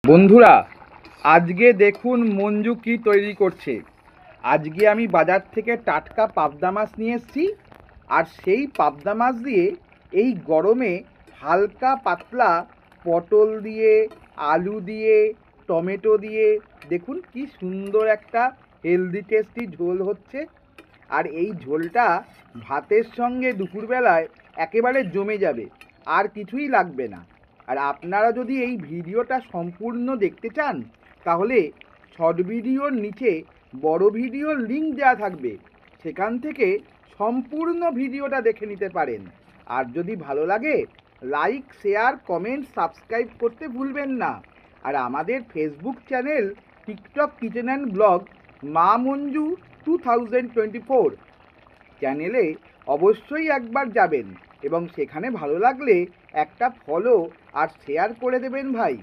বন্ধুরা, আজকে দেখুন মঞ্জু কি তৈরি করছে। আজকে আমি বাজার থেকে টাটকা পাবদা মাছ নিয়ে এসেছি, আর সেই পাবদা মাছ দিয়ে এই গরমে হালকা পাতলা পটল দিয়ে, আলু দিয়ে, টমেটো দিয়ে দেখুন কি সুন্দর একটা হেলদি টেস্টি ঝোল হচ্ছে। আর এই ঝোলটা ভাতের সঙ্গে দুপুরবেলায় একেবারে জমে যাবে, আর কিছুই লাগবে না। আর আপনারা যদি এই ভিডিওটা সম্পূর্ণ দেখতে চান, তাহলে শর্ট ভিডিওর নিচে বড় ভিডিওর লিঙ্ক দেওয়া থাকবে, সেখান থেকে সম্পূর্ণ ভিডিওটা দেখে নিতে পারেন। আর যদি ভালো লাগে, লাইক, শেয়ার, কমেন্ট, সাবস্ক্রাইব করতে ভুলবেন না। আর আমাদের Facebook channel, TikTok kitchen and blog মা মঞ্জু 2024 চ্যানেলে অবশ্যই একবার যাবেন, এবং সেখানে ভালো লাগলে একটা ফলো আর শেয়ার করে দেবেন ভাই।